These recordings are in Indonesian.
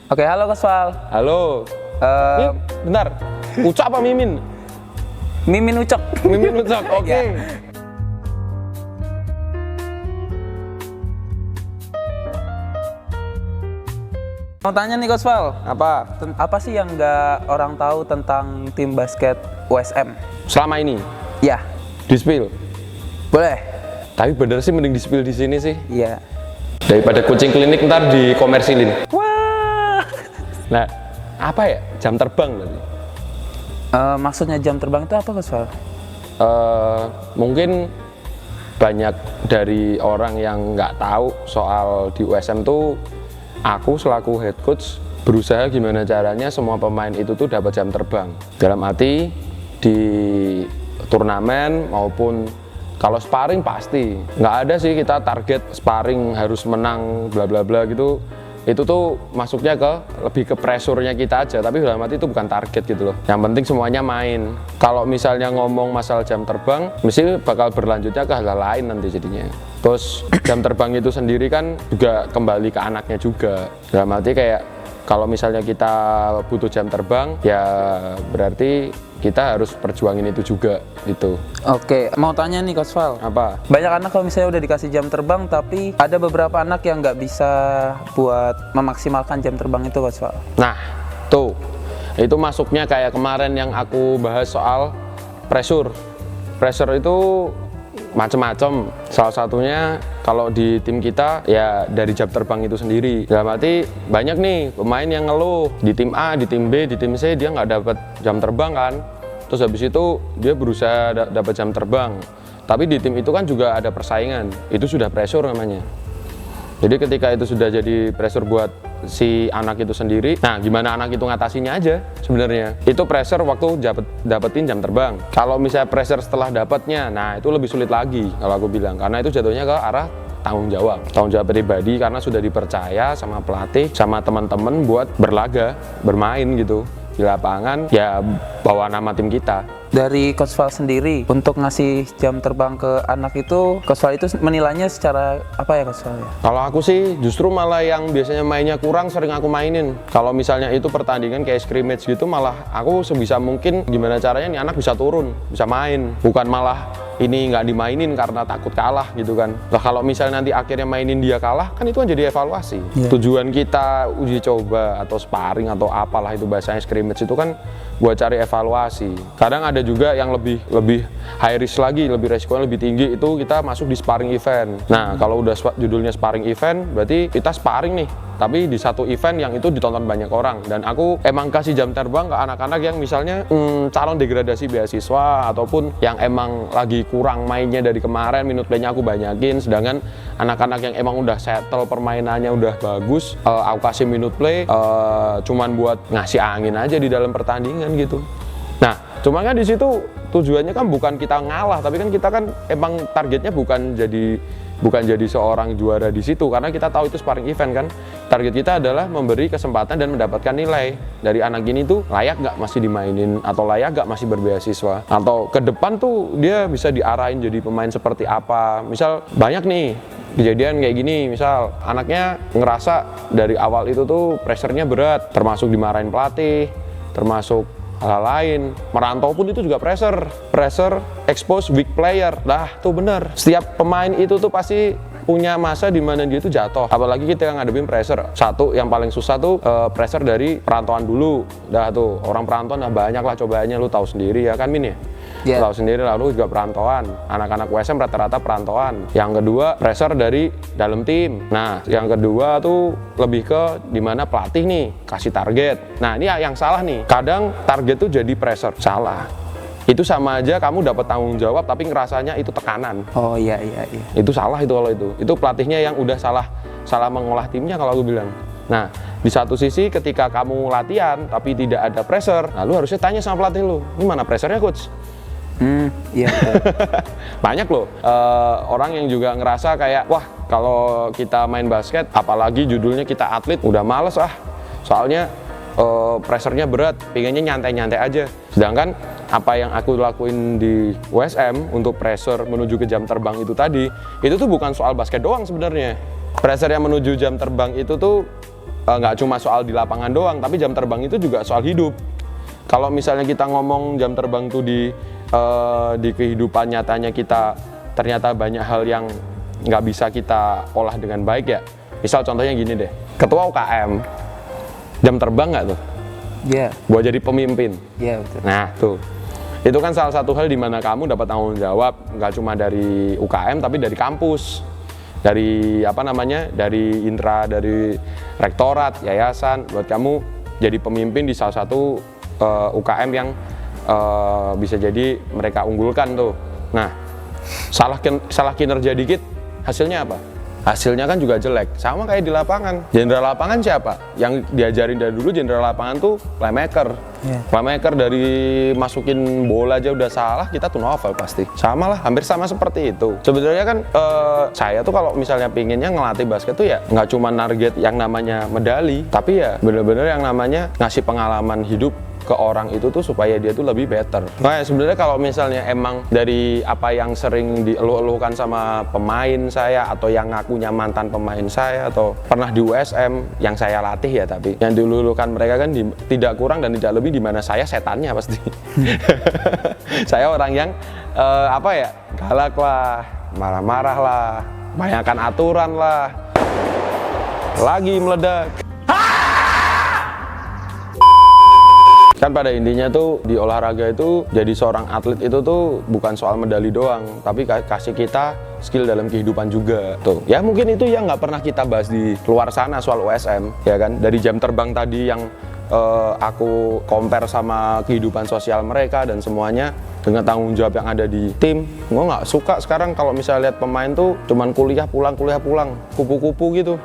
Oke, halo Coach Val. Halo. Ini bentar. Ucok apa Mimin? Mimin Ucok. Mimin Ucok. Oke. Ya. Mau tanya nih Coach Val, Apa? apa sih yang nggak orang tahu tentang tim basket USM? Selama ini Ya, di-spill. boleh. Tapi bener sih mending di-spill di sini sih. Iya. Daripada kucing klinik ntar dikomersilin. Wah. Nah, apa ya? Jam terbang berarti. Maksudnya jam terbang itu apa Coach Val? Mungkin banyak dari orang yang nggak tahu soal di USM tuh, aku selaku head coach berusaha gimana caranya semua pemain itu tuh dapat jam terbang. Dalam arti di turnamen maupun kalau sparring pasti nggak ada sih kita target sparring harus menang bla bla bla gitu. Itu tuh masuknya lebih ke pressure-nya kita aja, tapi dalam arti itu bukan target gitu loh. Yang penting semuanya main. Kalau misalnya ngomong masalah jam terbang, mesti bakal berlanjutnya ke hal lain nanti jadinya. Terus jam terbang itu sendiri kan juga kembali ke anaknya juga. Dalam arti kayak kalau misalnya kita butuh jam terbang, ya berarti kita harus perjuangin itu juga gitu. Oke, mau tanya nih Coach Val. Apa? Banyak anak kalau misalnya udah dikasih jam terbang, tapi ada beberapa anak yang nggak bisa buat memaksimalkan jam terbang itu Coach Val. Nah, tuh. Itu masuknya kayak kemarin yang aku bahas soal pressure. Pressure itu macam-macam. Salah satunya kalau di tim kita ya dari jam terbang itu sendiri. Dalam arti banyak nih pemain yang ngeluh di tim A, di tim B, di tim C dia nggak dapat jam terbang kan. Terus habis itu dia berusaha dapat jam terbang. Tapi di tim itu kan juga ada persaingan. Itu sudah pressure namanya. Jadi ketika itu sudah jadi pressure buat si anak itu sendiri, nah gimana anak itu ngatasinya aja sebenarnya. Itu pressure waktu dapetin jam terbang. Kalau misalnya pressure setelah dapatnya, nah itu lebih sulit lagi kalau aku bilang. Karena itu jatuhnya ke arah tanggung jawab pribadi karena sudah dipercaya sama pelatih, sama teman-teman buat berlaga, bermain gitu di lapangan, ya bawa nama tim kita. Dari Coach Val sendiri, untuk ngasih jam terbang ke anak itu, Coach Val itu menilainya secara apa ya Coach Val? Kalau aku sih justru malah yang biasanya mainnya kurang sering aku mainin. Kalau misalnya itu pertandingan kayak scrimmage gitu, malah aku sebisa mungkin gimana caranya nih anak bisa turun, bisa main. Bukan malah ini nggak dimainin karena takut kalah gitu kan. Nah kalau misalnya nanti akhirnya mainin dia kalah, kan itu kan jadi evaluasi. Yeah. Tujuan kita uji coba atau sparring atau apalah itu bahasanya scrimmage itu kan buat cari evaluasi. Kadang ada juga yang lebih high risk lagi, lebih resikonya lebih tinggi, itu kita masuk di sparring event. Nah kalau udah judulnya sparring event, berarti kita sparring nih, tapi di satu event yang itu ditonton banyak orang. Dan aku emang kasih jam terbang ke anak-anak yang misalnya calon degradasi beasiswa ataupun yang emang lagi kurang mainnya dari kemarin, minute play-nya aku banyakin. Sedangkan anak-anak yang emang udah settle permainannya udah bagus, aku kasih minute play cuman buat ngasih angin aja di dalam pertandingan gitu. Nah, cuma kan di situ tujuannya kan bukan kita ngalah, tapi kan kita kan emang targetnya bukan jadi seorang juara di situ, karena kita tahu itu sparring event kan. Target kita adalah memberi kesempatan dan mendapatkan nilai dari anak ini tuh layak nggak masih dimainin, atau layak nggak masih berbeasiswa, atau ke depan tuh dia bisa diarahin jadi pemain seperti apa. Misal banyak nih kejadian kayak gini, misal anaknya ngerasa dari awal itu tuh pressure-nya berat, termasuk dimarahin pelatih, termasuk hal lain, merantau pun itu juga pressure expose weak player. Lah tuh bener, setiap pemain itu tuh pasti punya masa di mana dia tuh jatuh. Apalagi kita yang ngadepin pressure. Satu yang paling susah tuh pressure dari perantauan dulu. Dah tuh orang perantauan banyak lah cobaannya, lu tahu sendiri ya kan Min ya. Yeah. Tahu sendiri, lalu juga perantauan. Anak-anak USM rata-rata perantauan. Yang kedua pressure dari dalam tim. Nah yang kedua tuh lebih ke dimana pelatih nih kasih target. Nah ini yang salah nih. Kadang target tuh jadi pressure, salah. Itu sama aja kamu dapat tanggung jawab tapi ngerasanya itu tekanan. Oh iya. Itu salah itu kalau itu pelatihnya yang udah salah mengolah timnya kalau aku bilang. Nah di satu sisi ketika kamu latihan tapi tidak ada pressure, nah lu harusnya tanya sama pelatih lu, ini mana pressernya coach? Iya. Banyak loh orang yang juga ngerasa kayak wah kalau kita main basket apalagi judulnya kita atlet udah males soalnya pressernya berat, pengennya nyantai-nyantai aja. Sedangkan apa yang aku lakuin di USM untuk pressure menuju ke jam terbang itu tadi, itu tuh bukan soal basket doang sebenarnya. Pressure yang menuju jam terbang itu tuh nggak cuma soal di lapangan doang, tapi jam terbang itu juga soal hidup. Kalau misalnya kita ngomong jam terbang tuh di kehidupan nyatanya kita ternyata banyak hal yang nggak bisa kita olah dengan baik ya. Misal contohnya gini deh, ketua UKM, jam terbang nggak tuh? Iya. Buat jadi pemimpin. Iya, betul. Nah tuh, itu kan salah satu hal di mana kamu dapat tanggung jawab nggak cuma dari UKM tapi dari kampus, dari dari intra, dari rektorat, yayasan, buat kamu jadi pemimpin di salah satu UKM yang bisa jadi mereka unggulkan tuh. Nah, salah kinerja dikit, hasilnya apa? Hasilnya kan juga jelek, sama kayak di lapangan. Jenderal lapangan siapa? Yang diajarin dari dulu jenderal lapangan tuh playmaker. Playmaker dari masukin bola aja udah salah, kita tuh novel pasti. Sama lah, hampir sama seperti itu. Sebenarnya kan saya tuh kalau misalnya pinginnya ngelatih basket tuh ya nggak cuma target yang namanya medali, tapi ya bener-bener yang namanya ngasih pengalaman hidup ke orang itu tuh supaya dia tuh lebih better. Nah sebenarnya kalau misalnya emang dari apa yang sering dieluh-eluhkan sama pemain saya atau yang ngakunya mantan pemain saya atau pernah di USM yang saya latih ya, tapi yang dieluh-eluhkan mereka kan tidak kurang dan tidak lebih di mana saya setannya pasti. Saya orang yang galak lah, marah-marah lah, banyakkan aturan lah, lagi meledak. Kan pada intinya tuh di olahraga itu jadi seorang atlet itu tuh bukan soal medali doang, tapi kasih kita skill dalam kehidupan juga tuh. Ya mungkin itu yang nggak pernah kita bahas di luar sana soal USM, ya kan? Dari jam terbang tadi yang aku compare sama kehidupan sosial mereka dan semuanya dengan tanggung jawab yang ada di tim. Gue nggak suka sekarang kalau misalnya lihat pemain tuh cuman kuliah pulang, kupu-kupu gitu,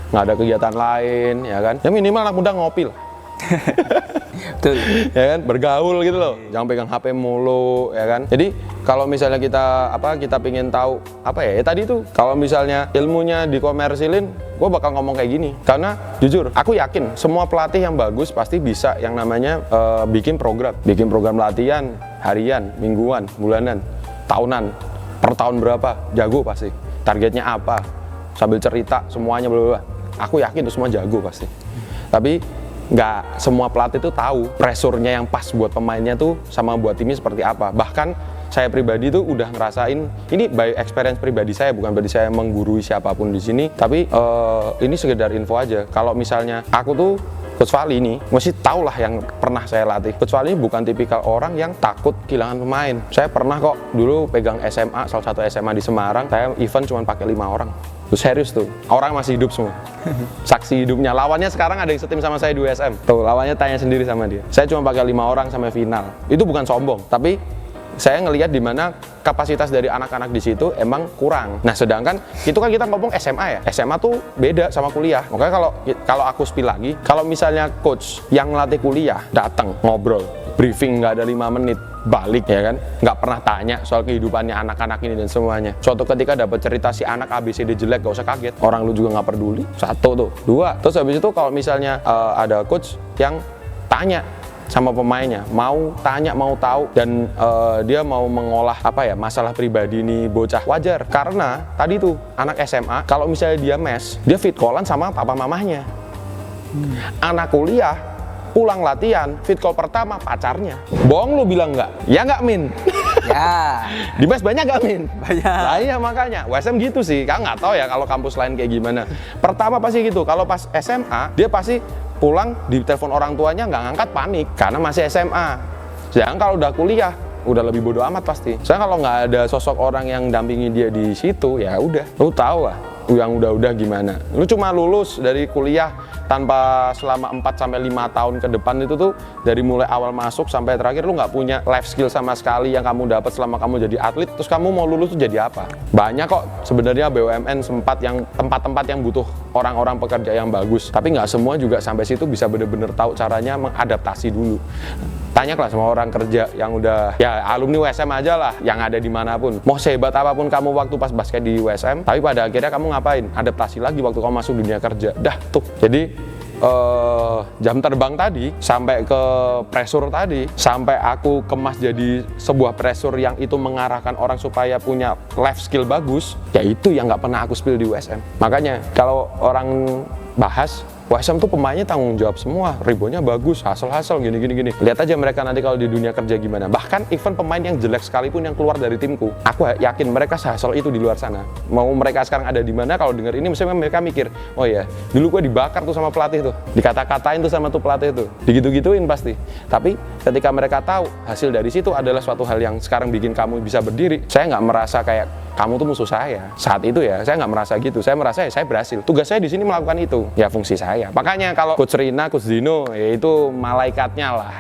nggak ada kegiatan lain, ya kan? Ya minimal anak muda ngopi lah. Betul. Ya kan, bergaul gitu loh, jangan pegang HP mulu, ya kan. Jadi kalau misalnya kita pingin tahu ya tadi tuh, kalau misalnya ilmunya dikomersilin, gue bakal ngomong kayak gini. Karena jujur, aku yakin semua pelatih yang bagus pasti bisa yang namanya bikin program latihan harian, mingguan, bulanan, tahunan, per tahun berapa, jago pasti. Targetnya apa, sambil cerita semuanya bla. Aku yakin itu semua jago pasti. Tapi nggak semua pelatih tuh tahu pressure-nya yang pas buat pemainnya tuh sama buat timnya seperti apa. Bahkan saya pribadi tuh udah ngerasain, ini by experience pribadi saya, bukan berarti saya menggurui siapapun di sini, tapi ini sekedar info aja. Kalau misalnya aku tuh Coach Fali ini mesti tahu lah yang pernah saya latih. Coach Fali bukan tipikal orang yang takut kehilangan pemain. Saya pernah kok dulu pegang SMA, salah satu SMA di Semarang, saya event cuma pakai 5 orang. Tuh serius tuh, orang masih hidup semua. Saksi hidupnya, lawannya sekarang ada yang setim sama saya di USM. Tuh, lawannya tanya sendiri sama dia. Saya cuma pakai 5 orang sampai final. Itu bukan sombong, tapi saya ngelihat di mana kapasitas dari anak-anak di situ emang kurang. Nah, sedangkan itu kan kita ngomong SMA ya. SMA tuh beda sama kuliah. Makanya kalau aku spill lagi, kalau misalnya coach yang ngelatih kuliah datang ngobrol, briefing nggak ada 5 menit, balik ya kan, nggak pernah tanya soal kehidupannya anak-anak ini dan semuanya. Suatu ketika dapat cerita si anak ABCD jelek, gak usah kaget, orang lu juga nggak peduli. Satu tuh, 2. Terus habis itu kalau misalnya ada coach yang tanya sama pemainnya, mau tanya, mau tahu, dan dia mau mengolah masalah pribadi nih bocah, wajar. Karena tadi tuh anak SMA kalau misalnya dia mes, dia fit callan sama papa mamahnya. Anak kuliah pulang latihan, fit call pertama pacarnya. Bohong lu bilang nggak? Ya nggak, Min? Ya. Di mes banyak nggak, Min? Banyak. Nah iya makanya, USM gitu sih. Kan nggak tahu ya kalau kampus lain kayak gimana. Pertama pasti gitu, kalau pas SMA, dia pasti pulang di telepon orang tuanya nggak ngangkat, panik. Karena masih SMA. Sedangkan kalau udah kuliah, udah lebih bodo amat pasti. Soalnya kalau nggak ada sosok orang yang dampingi dia di situ, ya udah. Lu tahu lah yang udah gimana. Lu cuma lulus dari kuliah tanpa selama 4-5 tahun ke depan itu tuh, dari mulai awal masuk sampai terakhir lu nggak punya life skill sama sekali yang kamu dapat selama kamu jadi atlet. Terus kamu mau lulus tuh jadi apa? Banyak kok sebenarnya BUMN tempat-tempat yang butuh orang-orang pekerja yang bagus, tapi nggak semua juga sampai situ bisa bener-bener tahu caranya mengadaptasi dulu. Tanyalah sama orang kerja yang udah ya alumni USM aja lah, yang ada dimanapun. Mau sehebat apapun kamu waktu pas basket di USM, tapi pada akhirnya kamu ngapain? Adaptasi lagi waktu kamu masuk dunia kerja. Dah tuh. Jadi jam terbang tadi sampai ke pressure tadi, sampai aku kemas jadi sebuah pressure yang itu mengarahkan orang supaya punya life skill bagus, ya itu yang nggak pernah aku spill di USM. Makanya kalau orang bahas West Ham tuh pemainnya tanggung jawab semua, reboundnya bagus, hasil gini. Lihat aja mereka nanti kalau di dunia kerja gimana. Bahkan even pemain yang jelek sekalipun yang keluar dari timku, aku yakin mereka sehasil itu di luar sana. Mau mereka sekarang ada di mana, kalau denger ini misalnya mereka mikir, oh ya, dulu gue dibakar tuh sama pelatih tuh, dikata-katain tuh sama tuh pelatih tuh, digitu-gituin pasti. Tapi ketika mereka tahu hasil dari situ adalah suatu hal yang sekarang bikin kamu bisa berdiri, saya nggak merasa kayak kamu tuh musuh saya. Saat itu ya, saya nggak merasa gitu. Saya merasa ya saya berhasil. Tugas saya di sini melakukan itu. Ya fungsi saya. Makanya kalau Coach Rina, Coach Dino, ya itu malaikatnya lah.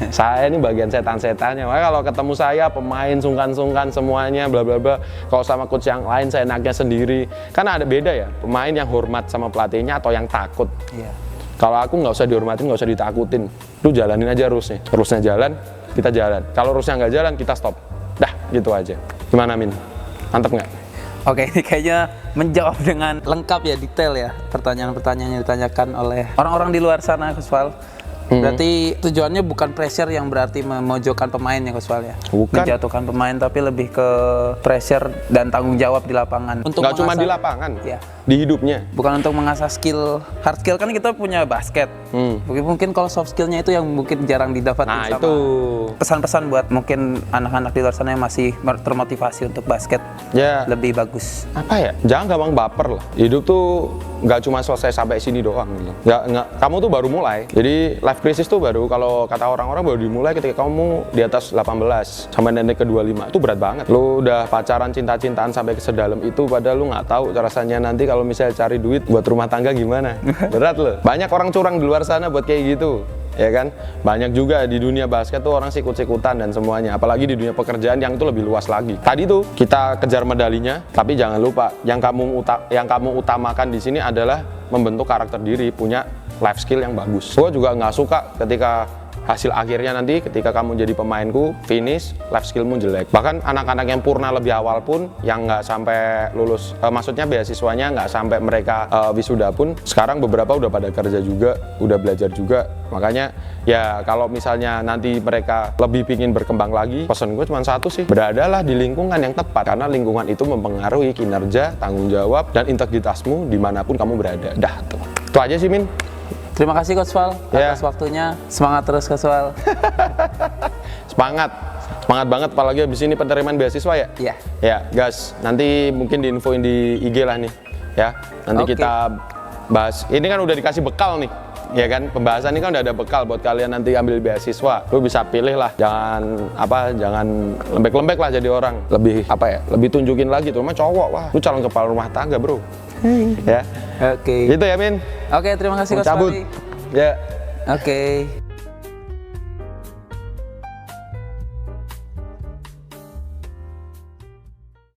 Saya ini bagian setan-setannya. Makanya kalau ketemu saya, pemain sungkan-sungkan semuanya, bla bla bla. Kalau sama coach yang lain, saya enaknya sendiri. Karena ada beda ya. Pemain yang hormat sama pelatihnya atau yang takut. Iya. Kalau aku nggak usah dihormatin, nggak usah ditakutin. Lu jalanin aja rusnya. Rusnya jalan, kita jalan. Kalau rusnya nggak jalan, kita stop. Dah, gitu aja. Gimana, Min? Mantap nggak? Oke, ini kayaknya menjawab dengan lengkap ya, detail ya pertanyaan-pertanyaan yang ditanyakan oleh orang-orang di luar sana, Coach Val. Berarti tujuannya bukan pressure yang berarti memojokkan pemain ya, Coach Val ya? Bukan. Menjatuhkan pemain, tapi lebih ke pressure dan tanggung jawab di lapangan. Untuk Nggak cuma mengasah- di lapangan, ya. di hidupnya. Bukan untuk mengasah skill, hard skill kan kita punya basket. Mungkin kalau soft skillnya itu yang mungkin jarang didapat Nah, sama. itu. Pesan-pesan buat mungkin anak-anak di luar sana yang masih termotivasi untuk basket Ya, lebih bagus. apa ya, jangan gampang baper lah. Hidup tuh nggak cuma selesai sampai sini doang gitu. Nggak, kamu tuh baru mulai. Jadi life crisis tuh baru, kalau kata orang-orang, baru dimulai ketika kamu di atas 18 sampai nenek ke 25. Itu berat banget. Lu udah pacaran cinta-cintaan sampai ke sedalam itu, padahal lu nggak tahu rasanya nanti kalau misalnya cari duit buat rumah tangga gimana. Berat loh. Banyak orang curang di luar sana buat kayak gitu. Ya kan, banyak juga di dunia basket tuh orang sikut-sikutan dan semuanya, apalagi di dunia pekerjaan yang itu lebih luas lagi. Tadi tuh kita kejar medalinya, tapi jangan lupa yang kamu utamakan di sini adalah membentuk karakter diri, punya life skill yang bagus. Gue juga nggak suka ketika hasil akhirnya nanti ketika kamu jadi pemainku, finish, life skillmu jelek. Bahkan anak-anak yang purna lebih awal pun, yang nggak sampai lulus, maksudnya beasiswanya nggak sampai mereka wisuda pun, sekarang beberapa udah pada kerja juga, udah belajar juga. Makanya ya kalau misalnya nanti mereka lebih pingin berkembang lagi, pesan gue cuma satu sih, beradalah di lingkungan yang tepat, karena lingkungan itu mempengaruhi kinerja, tanggung jawab, dan integritasmu dimanapun kamu berada. Dah tuh. Itu aja sih, Min. Terima kasih Coach Val atas waktunya. Semangat terus Coach Val. Semangat banget, apalagi abis ini penerimaan beasiswa ya? Iya. Ya, gas. Nanti mungkin diinfoin di IG lah nih, ya. Nanti kita bahas. Ini kan udah dikasih bekal nih, ya kan? Pembahasan ini kan udah ada bekal buat kalian nanti ambil beasiswa. Lu bisa pilih lah, jangan lembek-lembek lah jadi orang. Lebih lebih tunjukin lagi tuh, cowok, wah, lu calon kepala rumah tangga, bro. Ya. Oke. Gitu ya, Min. Oke, terima kasih Coach Cabut. Val. Ya. Oke.